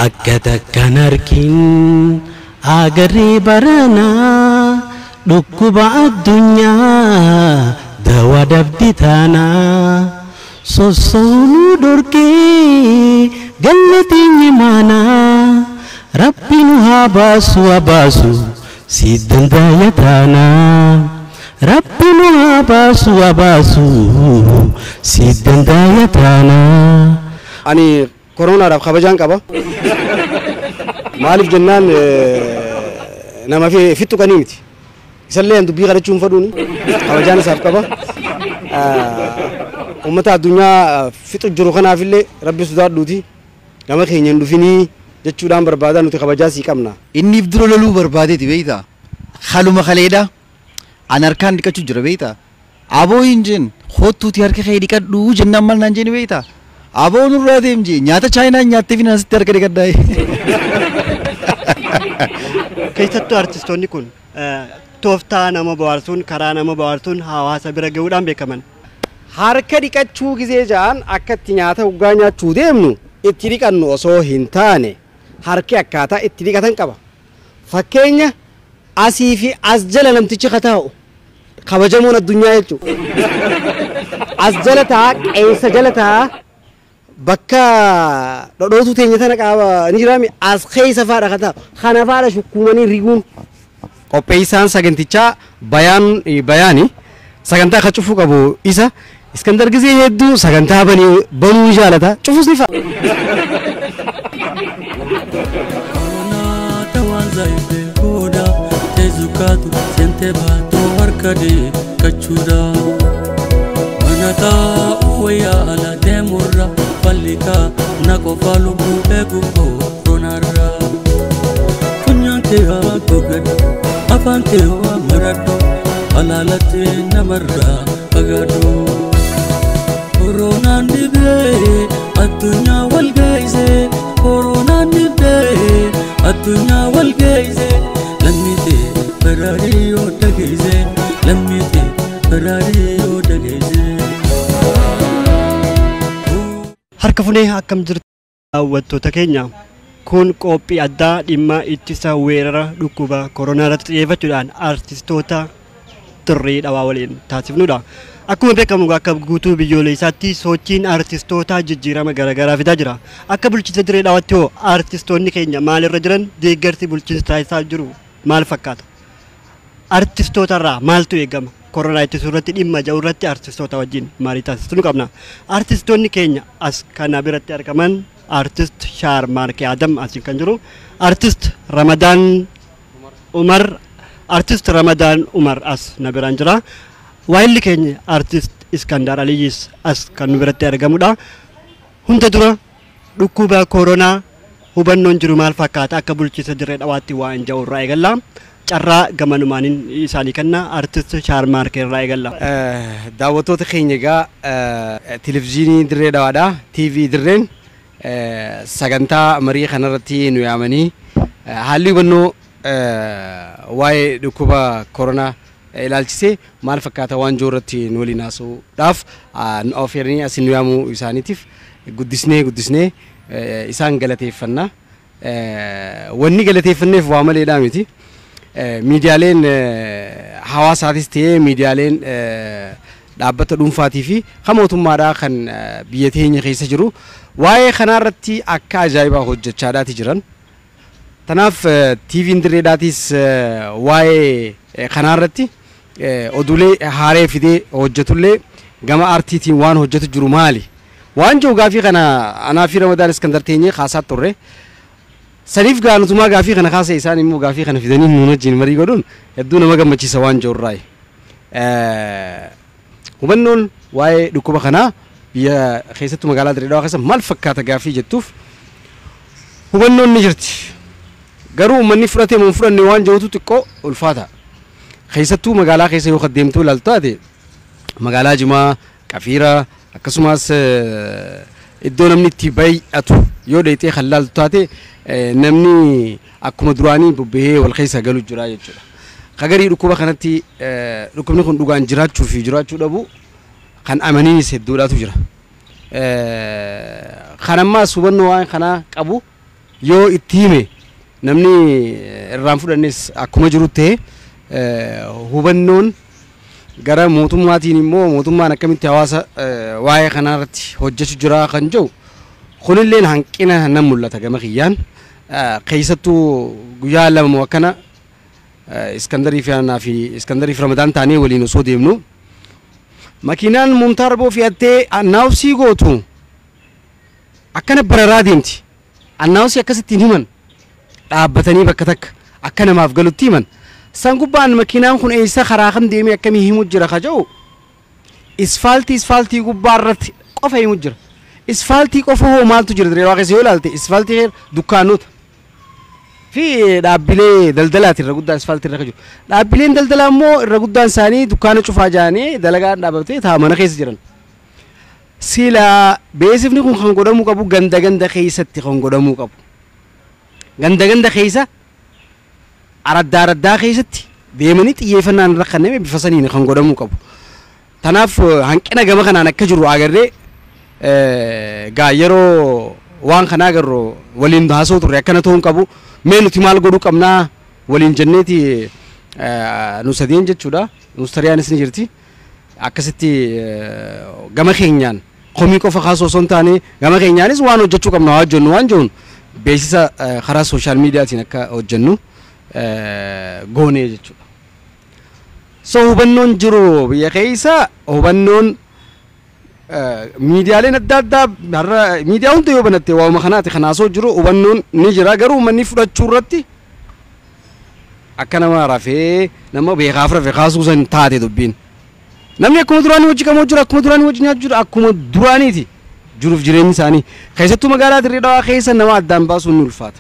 akkata kan arkin agarree baranaa dhukkuba addunyaa dawaa dabdi taanaa sossoonuu dorkee gallateenyi maanaa rabbi nu haa baasu si dandaaya taanaa rabbi nu haa baasu si dandaaya taanaa. Ani corona dhaaf kabajaan qaba. Maaliif jennaan nama fittu qanii miti. Isallee dubbii kadhachuun fadhuuni kabajaan isaaf qaba. Uummata addunyaa fixu jiru kanaafillee rabbi sodaadhuuti nama keenya hin dhufinii jechuudhaan barbaadaa nuti kabajaa sii qabna. Inni dura loluu barbaadeeti beektaa? Haluma kaleedha. An harkaan dhiqachuu jira beektaa? Aboo hin jeen hoottuuti harka kee dhiqadhuu jennaan mal naan jeeni beektaa? Aboo nurraa deemjee nyaata chaayinaa nyaattee fi naasitti harka dhiqadhaa'e. Keessattuu artistoonni kun tooftaa nama bohaarsuun karaa nama bohaarsuun hawaasa bira gahuudhaan beekaman. Harka dhiqachuu gizee ja'an akka itti nyaata hoggaa nyaachuu deemnu itti dhiqannu osoo hin taane harki akkaataa itti dhiqatan qaba. Fakkeenya asii fi as jala namtichi kataa'u kabajamuun addunyaa jechuudha. As jala ta'a qeensa jala ta'a bakka dhodhootuu teenya tana qaba ni jiraami as keessa faadha kataa'u kana faadha shukkuumanii riguun. Qopheessaan sagantichaa bayaani sagantaa akka cufuu qabu isa Iskandar gizee hedduu sagantaa banuu jaalata cufus ni fa'a. Corona nibe adunya wal gaize Corona nibe adunya wal gaize lamite barari o dagaize lamite barari o dagaize Harka funee akkam jirtu daawwattoota keenya kun qophii addaa dhimma ittisa weerara dhukkuba koronaa irratti xiyyeeffachuudhaan artistoota turrii dhawaa waliin taasifnudha. Akkuma beekamu akka guutuu biyyoolessaatti sochiin artistoota jijjiirama garaagaraa fidaa jira. Akka bulchiinsa dirree dhawaatti hoo artistoonni keenya maalirra jiran deeggarsi bulchiinsa taasisaa jiru maal fakkaata? Artistoota irraa maaltu eegama? Koronaa ittisuu irratti dhimma jiru irratti artistoota wajjin maalii taasisuu qabna? Artistoonni keenya as kana biratti argaman artist Shaarmaarkee Adam asiin kan jiru, artist Ramadaan Umar as na biraan jira. Waayilli keenya artist Iskandar Aliyis as kan nu biratti argamudha. Hunda dura dhukkuba koronaa hubannoon jiru maal fakkaata akka bulchiinsa dirree dhawaatti waan jiru irraa eegalla. Carraa gamanumaaniin isaanii kenna artist Shaarmaarkee irraa eegalla. Daawwattoota keenya egaa televezyiinii dirree dhawaadha. TV dirreen sagantaa marii kanarratti nu yaamanii haalli hubannoo waa'ee dhukkuba koronaa ilaalchisee maal fakkaata waan jiru irratti nu waliin haasa'uudhaaf ofeeranii asin nu yaamuu isaaniitiif guddisnee isaan galateeffanna. Wanni galateeffanneef waa maleedhaa miti. Miidiyaaleen hawaasaatis ta'ee miidiyaaleen dhaabbata dhuunfaatii fi kan mootummaadhaa kan biyya teenya keessa jiru waa'ee kanarratti akka ajaa'ibaa hojjechaadhaati jiran. Tanaaf TV'n dirreedhaatis waa'ee kanarratti oduulee haaree fidee hojjetullee gama artiitiin waan hojjetu jiru maali? Waan jiru gaafii kana anaa fi Ramadaan Iskandar teenyee kaasaa turre. Saniif gaanutumaa gaafii kana kaasa isaan immoo gaafii kana fidanii nuun wajjin marii godhuun hedduu nama gammachiisa waan jiru irraa. Hubannoon waa'ee dhukkuba kanaa biyya keessattuu magaalaa Dirree Dhawaa keessa maal fakkaata gaafii jettuuf hubannoon ni jirti. Garuu uummanni fudhatee mun fudhanne waan jirutu xiqqoo ulfaata. Keessattuu magaalaa keessa yoo deemtuu ilaaltu taate magaalaa Jimaa, Qafiira akkasumas iddoo namni itti baay'atu yoo deetee kan ilaaltu taate namni akkuma duraanii bubbee wal keessa galu jira jechuudha. Kagarii dhukkuba kanatti dhukkubni kun dhugaan jiraachuu fi jiraachuu dhabu kan amaniinis hedduudhaatu jira. Kan ammaas hubannoo waan kanaa qabu yoo itti hime namni irraan fudhannes akkuma jiru ta'e hubannoon gara mootummaatiin immoo mootummaan akkamitti hawaasa waa'ee kanarratti hojjechuu jira kan jiru kunilleen hanqina nan mul'ata gama kiyyaan keessattuu guyyaa lama akkana Iskandarii fi Ramadaan taanee waliin osoo deemnu makiinaan Mumtaar Arboo fe'attee annaawsii gootu akkana bararaa deemti annaawsii akkasittiin himan dhaabbatanii bakka takka akka namaaf galutti himan san gubbaan makiinaan kun eessa karaa kan deemee akkamii himu jira kaja'u isfaaltii gubbaa irratti qofa himu jira isfaaltii qofa hoo maaltu jira diree waaqessa yoo ilaalte isfaaltii dukkaanota fi dhaabbilee daldalaati irra guddaa isfaaltii irra jiru dhaabbileen daldalaa immoo irra guddaan isaanii dukkaana cufaa jaanii dalagaan dhaabatee taa'amana keessa jiran sila beesifni kun kan godhamuu qabu ganda keessatti kan godhamuu qabu ganda keessa araddaa keessatti deemanii xiyyeeffannaan irra kanname bifa saniin kan godhamuu qabu tanaaf hanqina gama kanaan akka jiru agarree gaa yeroo waan kana agarru waliin haasoo turre akkana ta'uu qabu mee nuti maal godhuu qabnaa waliin jenneeti nu sadeen jechuudha nus tariyaanis ni jirti akkasitti gama keenyaan komii qofa kaasoo osoo hin taane gama keenyaanis waan hojjechuu qabna waan jennu waan jechuun beeksisa karaa sooshaal miidiyaatiin akka hojjennu goonee jechuudha. So hubannoon jiru biyya keessa hubannoon miidiyaaleen adda addaa miidiyaa hunda yoo banatte waa'uma kanaati kanaasoo jiru hubannoon ni jira garuu manni fudhachuu irratti akka nama rafee nama beekaaf rafee kaasuu san taate dubbiin namni akkuma duraanii hojii qamoo jira akkuma duraanii hojii nyaatu jira akkuma duraaniiti jiruuf jireenyi isaanii keessattuu magaalaa Dirree Dhawaa keessa nama addaan baasuun ni ulfaata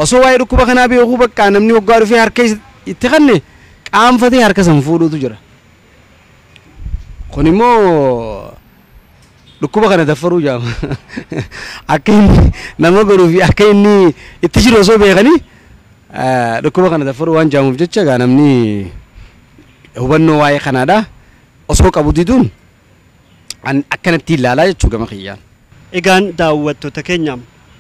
osoo waa'ee dhukkuba kanaa beekuu bakka namni waggaa dhufee harka itti kanne qaanfatee harka san fuudhutu jira kun immoo dhukkuba kana daffaruu jaama akka inni nama godhuu fi akka inni itti jiru osoo beekanii dhukkuba kana daffaruu waan jaamuuf jecha gaa namni hubannoo waa'ee kanaadha osoo qabu diduun akkanatti ilaalaa jechuu gama kiyyaan. Egaan daawwattoota keenya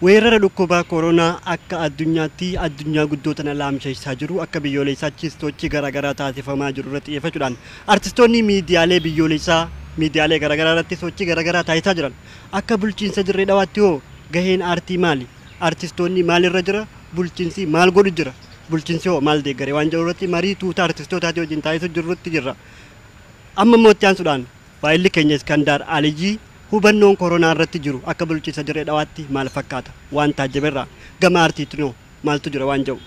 weerara dhukkuba koronaa akka addunyaa guddoo tana laamsheessaa jiru akka biyyoolessaattis sochii garaagaraa taasifamaa jiru irratti xiyyeeffachuudhaan artistoonni miidiyaalee biyyoolessaa miidiyaalee garaagaraa irratti sochii garaagaraa taasisaa jiran akka bulchiinsa Dirree Dhawaatti hoo gaheen aartii maali? Artistoonni maalirra jira? Bulchiinsi maal godhu jira? Bulchiinsi hoo maal deeggare waan jiru irratti marii tuuta artistootaati wajjin taasisuu jirutti jirra. Amma immoo itti aansuudhaan waa'illi keenya Iskandar Aliyyi hubannoon koronaa irratti jiru akka bulchiinsa Dirree Dhawaatti maal fakkaata waan taajjabeerraa gama aartiitiin maaltu jira waan jedhu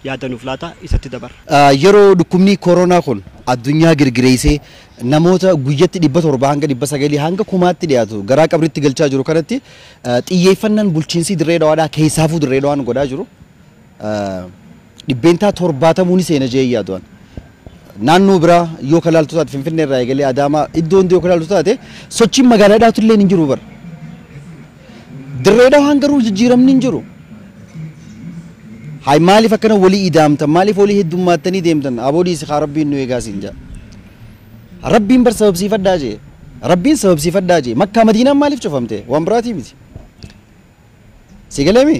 yaadanuuf laata isatti dabarra. Yeroo dhukkubni koronaa kun addunyaa girgireessee namoota guyyatti 700 hanga 900 hanga 1000tti dhiyaatu garaa qabritti galchaa jiru kanatti xiyyeeffannaan bulchiinsi Dirree Dhawaadhaa keessaafuu Dirree Dhawaan godhaa jiru dhibbeentaa 70 seena jee yaaduun naannoo biraa yoo kalaaltu taate Finfinnee irraa eegalee Adaamaa iddoo hundi yoo kalaaltu taate sochiin magaalaadhaatu illee hin jiru bara Dirree Dhawaan garuu jijjiiramni hin jiru. Hay maaliif akkana walii idaamtan maaliif walii heddummaatanii deemtan aboodii si rabbiin nu eegaa siin jaa rabbiin bar sababsiifadhaa jee rabbiin sababsiifadhaa jee Makkaa Madiinaan maaliif cufamte waan biraatii miti si galeemi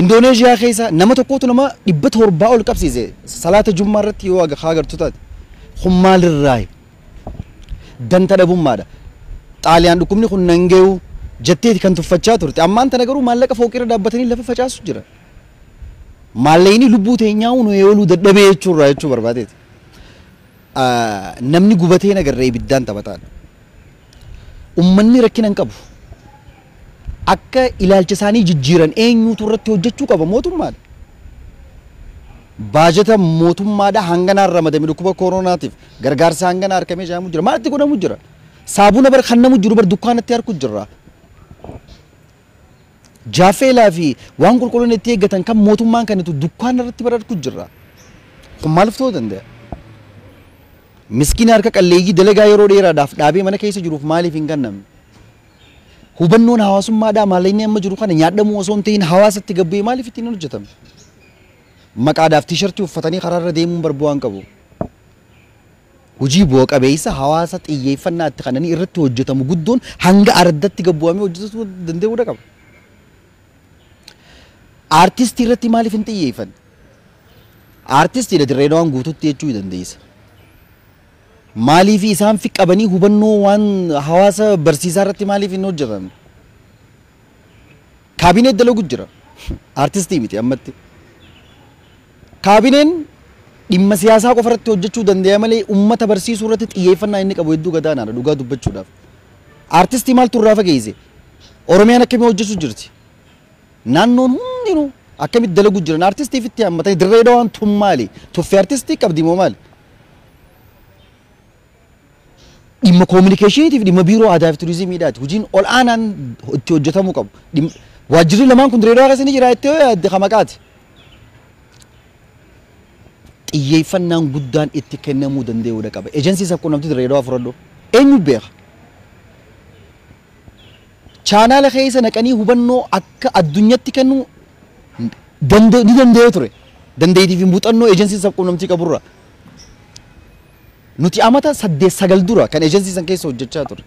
Indoneeshiyaa keessa nama tokkootu nama 700 ol qabsiise salaata jummaa irratti yoo agartu taate kun maalirraayi danta dhabummaadha Xaaliyaan dhukkubni kun nangeewu jetteeti kan tuffachaa turte ammaan tana garuu maallaqa fooqirra dhaabbatanii lafa facaasu jira maallayni lubbuu teenyaa unu eeoluu dadhabee jechuurraa jechuu barbaadeeti namni gubatee nagarree ibiddaan taphataan ummanni rakkina hin qabu akka ilaalcha isaanii jijjiiran eenyuutu irratti hojjechuu qaba mootummaadha baajata mootummaadha hanganaan ramadame dhukkuba koronaatiif gargaarsa hanganaa harkamee jaamu jira maalitti godhamu jira saabuna bar kannamu jiru bar dukkaanatti harku jira Jaafeelaa fi waan qulqulluun itti eeggatan kan mootummaan kanitu dukkaana irratti bararku jira kun maaliif ta'uu danda'a miskiina harka qalleeyyii dalagaa yeroo dheeraadhaaf dhaabee mana keessa jiruuf maaliif hin kennamne hubannoon hawaasummaadhaa maallayni amma jiru kana nyaadhamuu osoo hin ta'in hawaasatti gabbee maaliif ittiin hojjetame maqaadhaaf tiishartii uffatanii karaarra deemuun barbaa'an qabu hojii bu'a qabeessa hawaasa xiyyeeffannaa itti kananii irratti hojjetamu guddoon hanga araddaatti gabbu'amee hojjetuu danda'uu qaba Artistii irratti maaliif hin xiyyeeffanne? Artistiidha Dirreedawaan guututti jechuu dandeessa. Maaliif isaan fi qabanii hubannoo waan hawaasa barsiisaa irratti maaliif hin hojjetamne? Kaabinee dalagu jira. Artistii miti ammatti. Kaabineen dhimma siyaasaa qofa irratti hojjechuu danda'a malee uummata barsiisuu irratti xiyyeeffannaa inni qabu hedduu gadaanaadha dhugaa dubbachuudhaaf. Artistii maaltu irraa fageesse? Oromiyaan akkamii hojjechuu jirti? Naannoon hundinuu akkamitti dalagu jiran artistiif itti hammatanii Dirreedawaan tun maali? Tuffii artistii qabdi moo maali? Dhimma koominikeeshiniitiif dhimma biiroo aadaa fi turizimiidhaati. Hojiin ol aanaan itti hojjetamuu qabu. Waajjirri lamaan kun Dirreedawaa keessa ni jira itti yaadde hamaqaati. Xiyyeeffannaan guddaan itti kennamuu danda'uudha qaba. Ejensii sabquunnamtii Dirreedawaa fudhadhu. Eenyu beeka? Chaanaala keessa naqanii hubannoo akka addunyaatti kennu ni danda'ee ture. Dandeettii fi muuxannoo ejensii sabquunnamtii qaburra. Nuti amata 8-9 dura kan ejensii san keessa hojjechaa ture.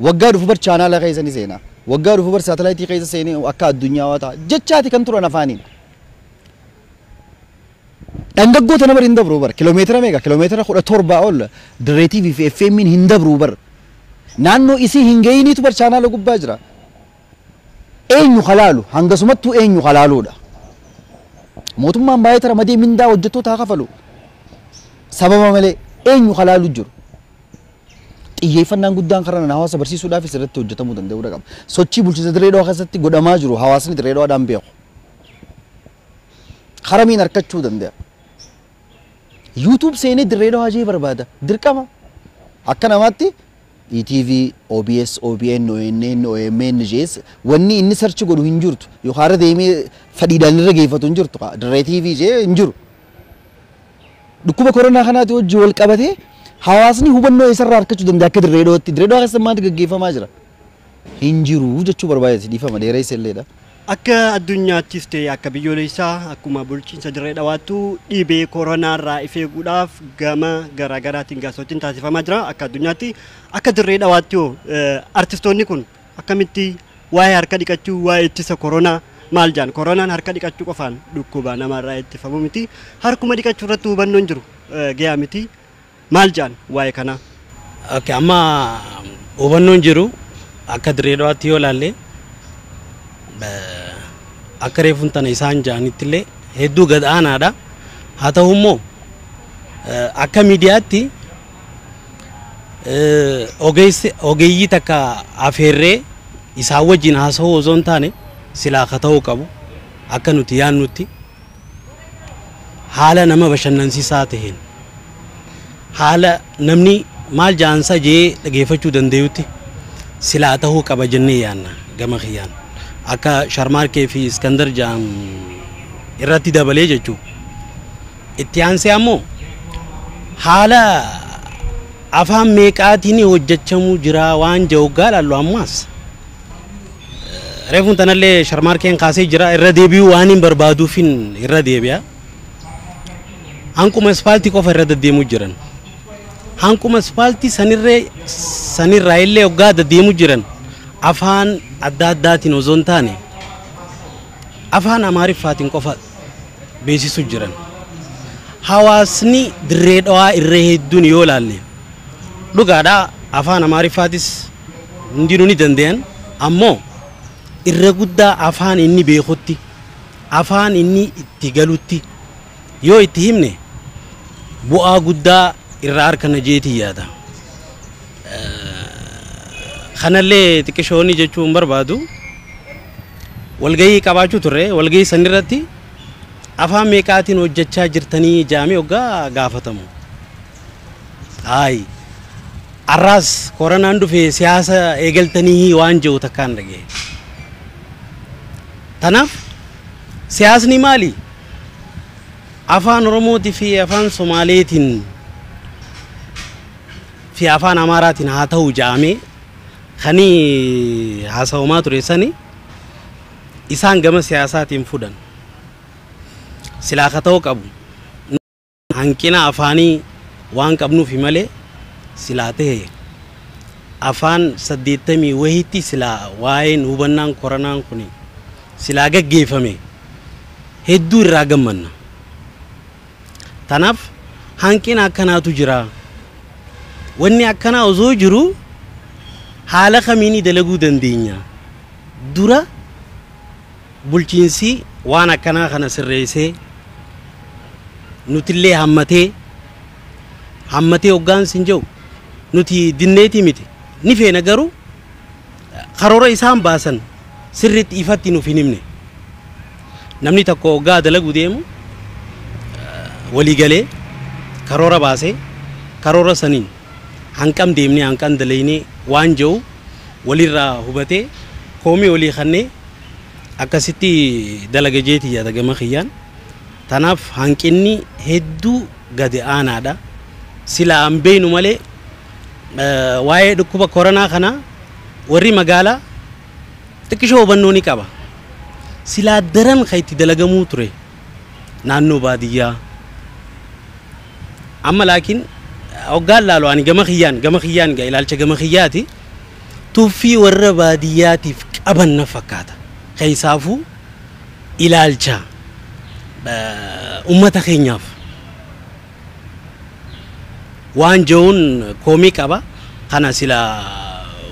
Waggaa dhufu bar chaanaala keessa ni seenaa. Waggaa dhufu bar saatalaayitii keessa seenee akka addunyaa waa ta'a. Jechaati kan turan afaaniin. Dhangaggoota nama hin dabru bar kiiloomeetira meeqa kiiloomeetira 17 ol Dirree TV fi FM hin dabru bar. Naannoo isii hin ga'iniitu bar chaanaala gubbaa jira. Eenyu halaalu hangasumattuu eenyu halaaluudha. Mootummaan baay'ee ramadee mindaa hojjettoota haa kafalu. Sababa malee eenyu halaalu jiru. Xiyyeeffannaan guddaan karaa hawaasa barsiisuudhaaf irratti hojjetamuu danda'uudha qaba. Sochii bulchiinsa Dirreedawaa keessatti godhamaa jiru hawaasni Dirreedawaadhaan beeku. Haramiin harkachuu danda'a. YouTube seenee Dirreedawaa jee barbaada. Dirqama. Akka namaatti ETV, OBS, OBN, ONN, OMN jees wanni inni search godhu hin jirtu. Yoo haara deemee fadhiidhaan irra geeffatu hin jirtu. Dirree TV jee hin jiru. Dhukkuba koronaa kanaati wajjin wal qabatee hawaasni hubannoo isarraa harkachuu danda'a akka Dirreedawaatti. Dirreedawaa keessa maaltu gaggeeffamaa jira? Hin jiru jechuu barbaadati dhiifama dheeraa isalleedha. Akka addunyaattis ta'e akka biyyoolessaa akkuma bulchiinsa Dirreedawaattu dhibee koronaarraa of eeguudhaaf gama garaagaraatiin sochiin taasifamaa jira. Akka addunyaatti akka Dirreedawaatti artistoonni kun akkamitti waa'ee harka dhiqachuu waa'ee ittisa koronaa maal jaan koronaan harka dhiqachuu qofaan dhukkuba namarraa ittifamu miti. Harkuma dhiqachuu irratti hubannoo hin jiru gahaa miti. Maal jaan waa'ee kanaa? Amma hubannoo hin jiru akka Dirreedawaatti yoo ilaalle akka reefuun tana isaan jaanittillee hedduu gad aanaadha. Haa ta'u immoo akka miidiyaatti ogeeyyii takka afeerree isaan wajjin haasa'uu osoo hin taane silaa ka ta'uu qabu akka nuti yaannutti haala nama bashannansiisaa ta'een haala namni maal jaansa jee dhageeffachuu danda'utti silaa ta'uu qaba jennee yaanna gama kiyyaan. Akka Sharmaarkee fi Iskandar jaan irratti dabalee jechuu itti aansee ammoo haala afaan meeqaatiin hojjechamuu jira waan jawgaa laallu ammaas reefuun tanallee Sharmaarkeen kaasee jira irra deebi'uu waan hin barbaaduufin irra deebi'a. Hanquma asfaaltii qofa irra deddeemuu jiran hanquma asfaaltii sanirraa illee hoggaa deddeemuu jiran afaan adda addaatiin osoo hin taane afaan Amaariffaatiin qofa beeksisuu jiran. Hawaasni Dirreedawaa irra hedduun yoo ilaalle dhugaadhaa afaan Amaariffaatis hundinuu ni danda'an ammoo irra guddaa afaan inni beekutti afaan inni itti galutti yoo itti himne bu'aa guddaa irraa arganna jeetii yaada. Kanallee xiqqishoonni jechuun barbaadu walgahii qabaachuu turre walgahii sanirratti afaan meeqaatiin hojjechaa jirtanii jaamee hoggaa gaafatamu. Arraas koronaan dhufee siyaasa eegaltanii waan jiru takkaan dhagee. Tanaaf siyaasni maali? Afaan Oromootii fi afaan Somaaleetiin fi afaan Amaaraatiin haa ta'u jaamee kani haasawumaa ture sani isaan gama siyaasaatiin fudan silaa ka ta'uu qabu hanqina afaanii waan qabnuuf malee silaa ta'e afaan 80 wahitti silaa waa'een hubannaan koronaan kun silaa gaggeeffame hedduu irraa gammanna. Tanaaf hanqina akkanaatu jira. Wanni akkanaa osoo jiru haala kamiin dalaguu dandeenya. Dura bulchiinsi waan akkanaa kana sirreessee nutillee hammatee hoggaan sin jiru nuti dinneetii miti ni feena garuu karoora isaan baasan sirriitti ifatti nuuf hin himne. Namni tokko hoggaa dalaguu deemu walii galee karoora baasee karoora saniin hanqam deemnee hanqan dalaynee waan jiru walirraa hubatee koomii walii kannee akkasitti dalaga jeetii yaada gama kiyyaan. Tanaaf hanqinni hedduu gadi aanaadha. Sila an beeynu malee waa'ee dhukkuba koronaa kana warri magaalaa xiqqishoo hubannoo ni qaba. Silaa daran kan itti dalagamuu ture naannoo baadiyyaa. Amma laakiin hoggaan laalu ani gama kiyyaan ilaalcha gama kiyyaati tuffii warra baadiyyaatiif qaban na fakkaata. Keessaafuu ilaalcha ummata keenyaaf waan jiruun koomii qaba. Kana sila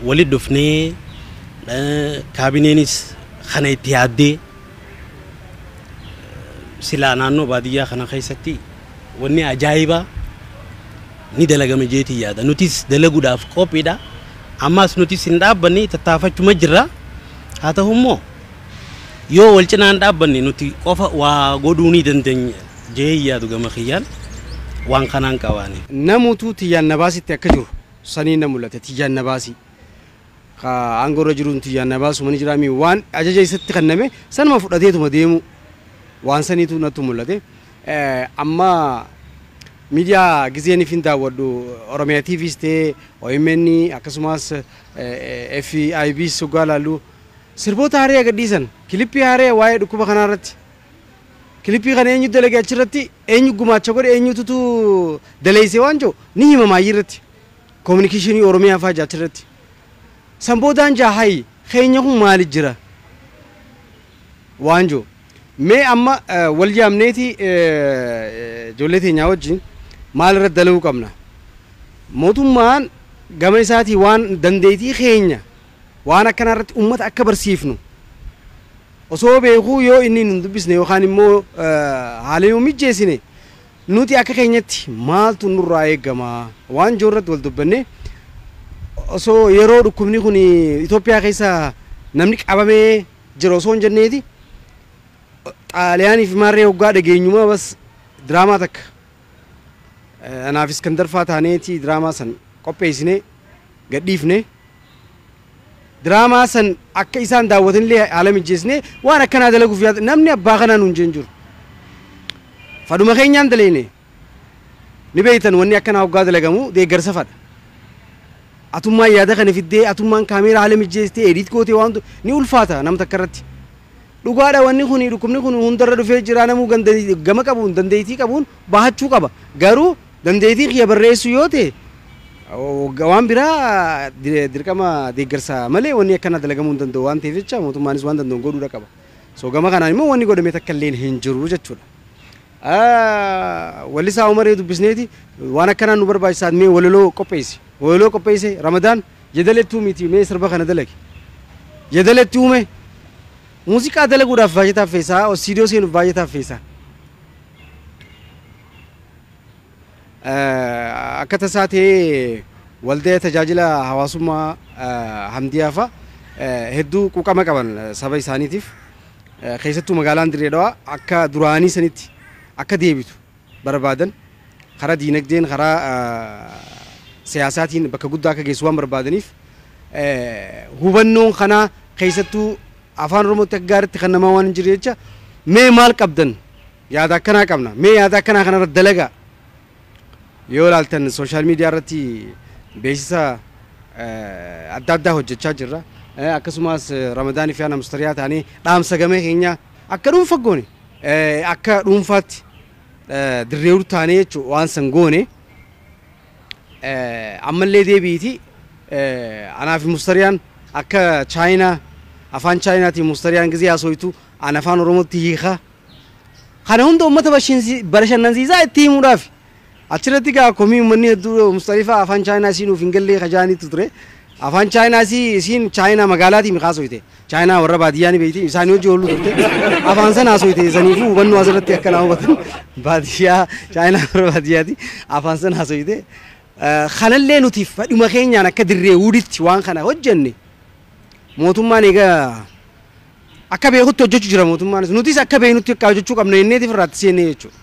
walit dhufnee kaabineenis kana itti yaaddee sila naannoo baadiyyaa kana keessatti wanni ajaa'ibaa ni dalagame jeetii yaada. Nutis dalaguudhaaf qophiidha. Ammas nutis hin dhaabbanne tattaafachuma jirra. Haa ta'u immoo yoo wal cinaan dhaabbanne nuti qofa waa godhuu ni dandeenya jee yaadu gama kiyyaan waan kanaan qabaane. Namuutu tiyyaan nabaasitti akka jiru sanii na mul'ate tiyyaan nabaasii. Aangorra jiruun tiyyaan nabaasu mani jiraami waan ajaja isatti kenname sanuma fudhateetuma deemu waan saniitu natti mul'ate. Amma miidiyaa gizeen ifin daawwadhu Oromiyaa TVs ta'ee OMN akkasumas FIBs hoggaa laallu sirboota haaraa gadhiisan kilippii haaraa waa'ee dhukkuba kanaa irratti kilippii kana eenyu dalagee achirratti eenyu gumaacha godhe eenyutu daleessee waan jiru ni himamaa irratti kominikeeshinii Oromiyaa fa'aa achirratti sanboodaan jaahayi keenya kun maali jira waan jiru mee amma wal yaamneeti ijoollee teenyaa wajjin maal irratti dalaguu qabna mootummaan gama isaatii waan dandeettii keenya waan akkana irratti ummata akka barsiifnu osoo beekuu yoo inni nun dubbisne yookaan immoo haala yoo mijjeessine nuti akka keenyatti maaltu nurraa eegama waan jiru irratti wal dubbanne osoo yeroo dhukkubni kun Itoophiyaa keessa namni qabamee jira osoo hin jenneeti Xaaliyaanii fi Maarree hoggaa dhageenyuma bas diraamaa takka anaaf Iskandar fa'aa taaneeti diraamaa san qopheessine gadhiifne diraamaa san akka isaan daawwatanillee haala mijjeessine waan akkanaa dalaguuf yaada namni abbaa kanaa nuun jeen jiru fadhuma keenyaan daleene ni beeytan wanni akkanaa hoggaa dalagamu deeggarsa fadha atummaan yaada kana fiddee atummaan kaameeraa haala mijjeessitee ediit gootee waan ni ulfaata nam takka irratti dhugaadha wanni kun dhukkubni kun hundarra dhufee jira namuu gama qabuun dandeettii qabuun bahachuu qaba garuu dandeettii kiyya barreessu yoo ta'e waan biraa dirqama deeggarsa malee wanni akkana dalagamuu hin danda'u waan ta'eef jecha mootummaanis waan danda'u godhuudha qaba. So gama kanaan immoo wanni godhamee takka illee hin jiru jechuudha. Wallisaa Umaree dubbisneeti waan akkanaan nu barbaachisaa mee walaloo qopheessi. Walaloo qopheesse Ramadaan jedaletti uumiti mee sirba kana dalage. Jedaletti uume muuziqaa dalaguudhaaf baay'ee taaffeessaa istiidiyoo seenuuf baay'ee taaffeessaa. Akka tasaa ta'ee waldaa tajaajila hawaasummaa Hamdiyaa fa'a hedduu quuqama qaban saba isaaniitiif keessattuu magaalaan Dirree Dhawaa akka duraanii sanitti akka deebitu barbaadan karaa diinagdeen karaa siyaasaatiin bakka guddaa akka geessu waan barbaadaniif hubannoon kanaa keessattuu afaan Oromootti akka gaariitti kan namaa waan hin jirre jecha mee maal qabdan yaada akkanaa qabna mee yaada akkanaa kanarratti dalagaa yoo ilaaltan sooshaal miidiyaa irratti beeksisa adda addaa hojjechaa jirra akkasumas Ramadaanii fi ana mustariyaa ta'anii dhaamsa gamee keenya akka dhuunfa goone akka dhuunfaatti dirree urtaanee jechuun waan san goone ammallee deebiiti anaa fi mustariyaan akka chaayinaa afaan chaayinaatiin mustariyaan gizee haasoytu an afaan Oromootti hiika kana hunda ummata bashannansiisaa itti himuudhaaf achirratti gaa komii uummanni hedduu Mustaliifaa afaan chaayinaa siinuuf hin gallee kajaaniitu ture afaan chaayinaa isiin chaayinaa magaalaatii miqaasoyte chaayinaa warra baadiyyaa ni beekti isaanii hojii oolu turte afaan sana haasoyte saniifuu hubannoo asirratti akka naa hubatan baadiyyaa chaayinaa warra baadiyyaati afaan sana haasoyte kanallee nuti fadhuma keenyaan akka dirree wuditti waan kana hojjenne mootummaan egaa akka beekutti hojjechuu jira mootummaanis nutis akka beeknutti akka hojjechuu qabna inneetiif irratti seennee jechuudha.